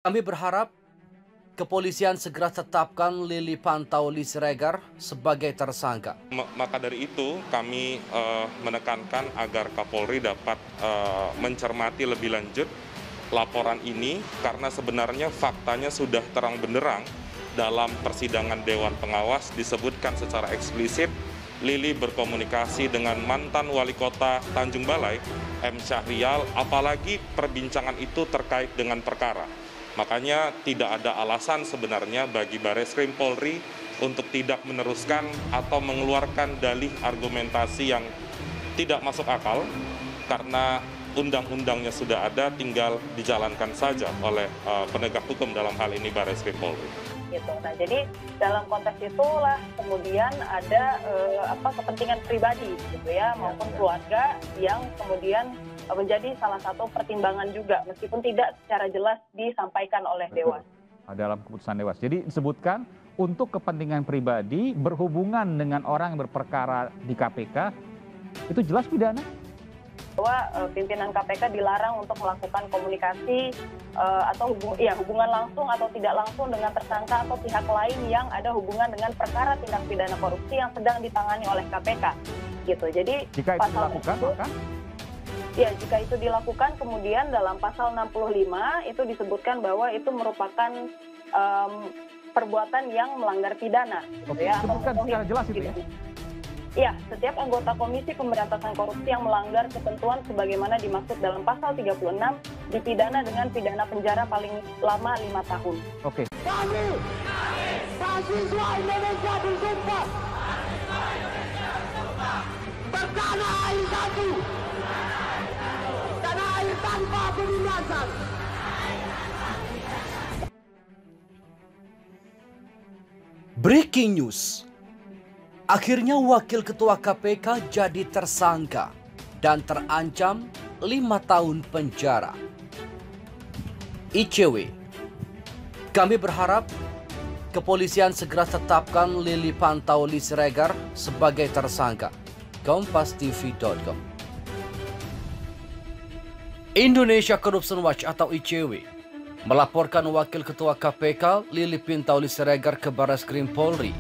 Kami berharap kepolisian segera tetapkan Lili Pintauli Siregar sebagai tersangka. Maka dari itu kami menekankan agar Kapolri dapat mencermati lebih lanjut laporan ini, karena sebenarnya faktanya sudah terang benderang dalam persidangan Dewan Pengawas disebutkan secara eksplisit Lili berkomunikasi dengan mantan wali kota Tanjung Balai, M. Syahrial, apalagi perbincangan itu terkait dengan perkara. Makanya tidak ada alasan sebenarnya bagi Bareskrim Polri untuk tidak meneruskan atau mengeluarkan dalih argumentasi yang tidak masuk akal, karena undang-undangnya sudah ada, tinggal dijalankan saja oleh penegak hukum, dalam hal ini Bareskrim Polri. Gitu. Nah, jadi dalam konteks itulah kemudian ada kepentingan pribadi gitu ya, maupun keluarga yang kemudian menjadi salah satu pertimbangan juga, meskipun tidak secara jelas disampaikan oleh Dewas. Dalam keputusan Dewas. Jadi disebutkan untuk kepentingan pribadi berhubungan dengan orang yang berperkara di KPK, itu jelas pidana? Bahwa pimpinan KPK dilarang untuk melakukan komunikasi atau hubungan langsung atau tidak langsung dengan tersangka atau pihak lain yang ada hubungan dengan perkara tindak pidana korupsi yang sedang ditangani oleh KPK. Gitu. Jadi jika itu dilakukan, maka? Ya, jika itu dilakukan, kemudian dalam pasal 65 itu disebutkan bahwa itu merupakan perbuatan yang melanggar pidana. Oke, ya, sebutkan secara jelas itu ya? Ya, setiap anggota Komisi Pemberantasan Korupsi yang melanggar ketentuan sebagaimana dimaksud dalam pasal 36 dipidana dengan pidana penjara paling lama 5 tahun. Oke. Kami, mahasiswa Indonesia bersumpah bertanah air satu, tanah air tanpa penindasan. Breaking news. Akhirnya Wakil Ketua KPK jadi tersangka dan terancam 5 tahun penjara. ICW. Kami berharap kepolisian segera tetapkan Lili Pintauli Siregar sebagai tersangka. KompasTV.com. Indonesia Corruption Watch atau ICW melaporkan Wakil Ketua KPK Lili Pintauli Siregar ke Bareskrim Polri.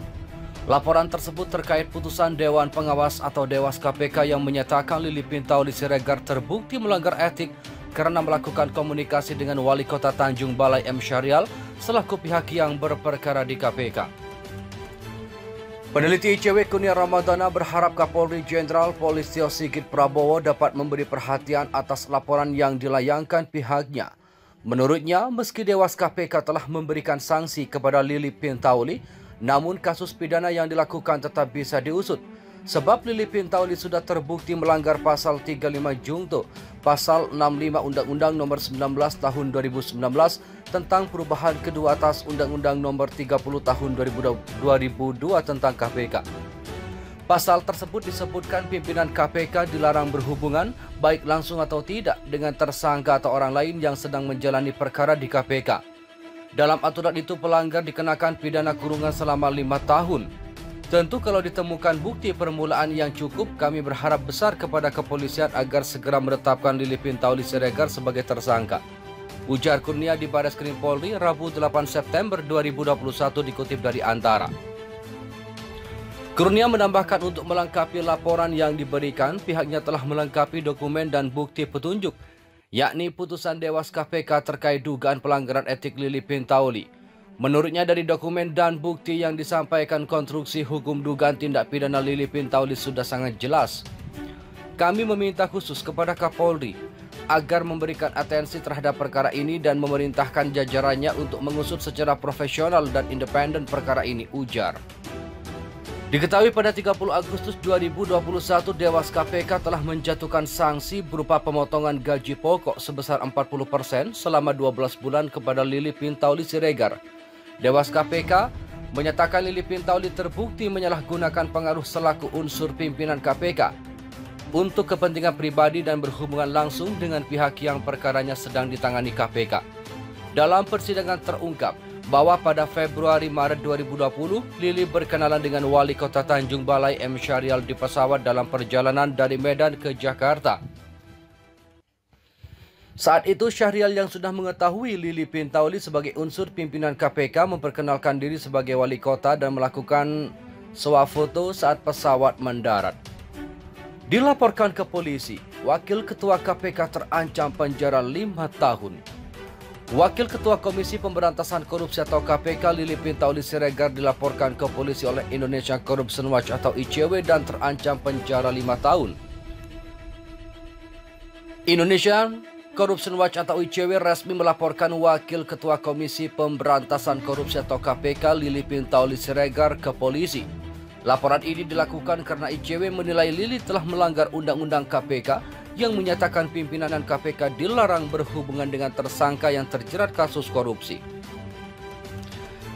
Laporan tersebut terkait putusan Dewan Pengawas atau Dewas KPK yang menyatakan Lili Pintauli Siregar terbukti melanggar etik karena melakukan komunikasi dengan Wali Kota Tanjung Balai M. Syahrial selaku pihak yang berperkara di KPK. Peneliti ICW Kurnia Ramadana berharap Kapolri Jenderal Polisi Sigit Prabowo dapat memberi perhatian atas laporan yang dilayangkan pihaknya. Menurutnya, meski Dewas KPK telah memberikan sanksi kepada Lili Pintauli, namun kasus pidana yang dilakukan tetap bisa diusut. Sebab Lili Pintauli sudah terbukti melanggar pasal 35 Junto, pasal 65 Undang-Undang Nomor 19 Tahun 2019 tentang perubahan kedua atas Undang-Undang Nomor 30 Tahun 2002 tentang KPK. Pasal tersebut disebutkan pimpinan KPK dilarang berhubungan baik langsung atau tidak dengan tersangka atau orang lain yang sedang menjalani perkara di KPK. Dalam aturan itu pelanggar dikenakan pidana kurungan selama 5 tahun. Tentu kalau ditemukan bukti permulaan yang cukup, kami berharap besar kepada kepolisian agar segera menetapkan Lili Pintauli Siregar sebagai tersangka. Ujar Kurnia di Bareskrim Polri Rabu 8 September 2021 dikutip dari Antara. Kurnia menambahkan untuk melengkapi laporan yang diberikan, pihaknya telah melengkapi dokumen dan bukti petunjuk, yakni putusan Dewas KPK terkait dugaan pelanggaran etik Lili Pintauli. Menurutnya dari dokumen dan bukti yang disampaikan, konstruksi hukum dugaan tindak pidana Lili Pintauli sudah sangat jelas. Kami meminta khusus kepada Kapolri agar memberikan atensi terhadap perkara ini dan memerintahkan jajarannya untuk mengusut secara profesional dan independen perkara ini, ujar. Diketahui pada 30 Agustus 2021 Dewas KPK telah menjatuhkan sanksi berupa pemotongan gaji pokok sebesar 40% selama 12 bulan kepada Lili Pintauli Siregar. Dewas KPK menyatakan Lili Pintauli terbukti menyalahgunakan pengaruh selaku unsur pimpinan KPK untuk kepentingan pribadi dan berhubungan langsung dengan pihak yang perkaranya sedang ditangani KPK. Dalam persidangan terungkap bahwa pada Februari-Maret 2020, Lili berkenalan dengan Wali Kota Tanjung Balai M. Syahrial di pesawat dalam perjalanan dari Medan ke Jakarta. Saat itu Syahrial yang sudah mengetahui Lili Pintauli sebagai unsur pimpinan KPK memperkenalkan diri sebagai wali kota dan melakukan swafoto saat pesawat mendarat. Dilaporkan ke polisi, Wakil Ketua KPK terancam penjara 5 tahun. Wakil Ketua Komisi Pemberantasan Korupsi atau KPK Lili Pintauli Siregar dilaporkan ke polisi oleh Indonesia Corruption Watch atau ICW dan terancam penjara 5 tahun. Indonesia Corruption Watch atau ICW resmi melaporkan Wakil Ketua Komisi Pemberantasan Korupsi atau KPK Lili Pintauli Siregar ke polisi. Laporan ini dilakukan karena ICW menilai Lili telah melanggar Undang-Undang KPK yang menyatakan pimpinan KPK dilarang berhubungan dengan tersangka yang terjerat kasus korupsi.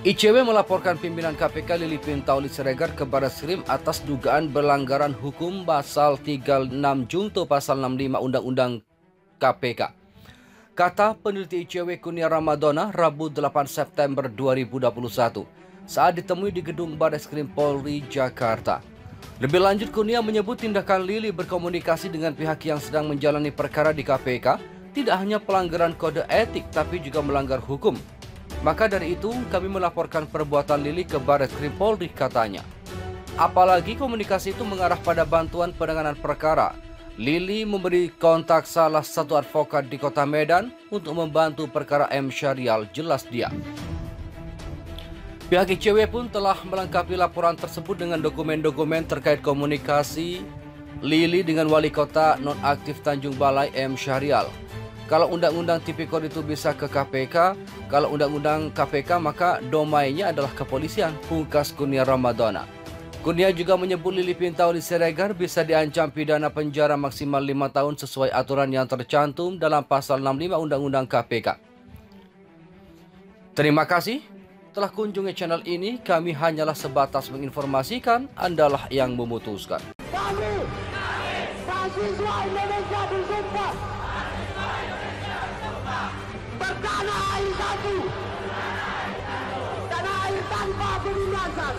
ICW melaporkan pimpinan KPK Lili Pintauli Siregar ke Barreskrim atas dugaan pelanggaran hukum pasal 36 Junto pasal 65 Undang-Undang KPK. Kata peneliti ICW Kurnia Ramadana Rabu 8 September 2021 saat ditemui di gedung Barreskrim Polri Jakarta. Lebih lanjut, Kurnia menyebut tindakan Lili berkomunikasi dengan pihak yang sedang menjalani perkara di KPK tidak hanya pelanggaran kode etik tapi juga melanggar hukum. Maka dari itu kami melaporkan perbuatan Lili ke Barreskrim Polri, katanya. Apalagi komunikasi itu mengarah pada bantuan penanganan perkara. Lili memberi kontak salah satu advokat di kota Medan untuk membantu perkara M. Syahrial, jelas dia. Pihak ICW pun telah melengkapi laporan tersebut dengan dokumen-dokumen terkait komunikasi Lili dengan wali kota nonaktif Tanjung Balai M. Syahrial. Kalau undang-undang tipikor itu bisa ke KPK, kalau undang-undang KPK maka domainnya adalah kepolisian, pungkas Kurnia Ramadana. Kurnia juga menyebut Lili Pintauli Siregar bisa diancam pidana penjara maksimal 5 tahun sesuai aturan yang tercantum dalam pasal 65 Undang-Undang KPK. Terima kasih telah kunjungi channel ini. Kami hanyalah sebatas menginformasikan, Andalah yang memutuskan. Kami, mahasiswa Indonesia bersumpah bertanah air satu, tanah air tanpa penindasan.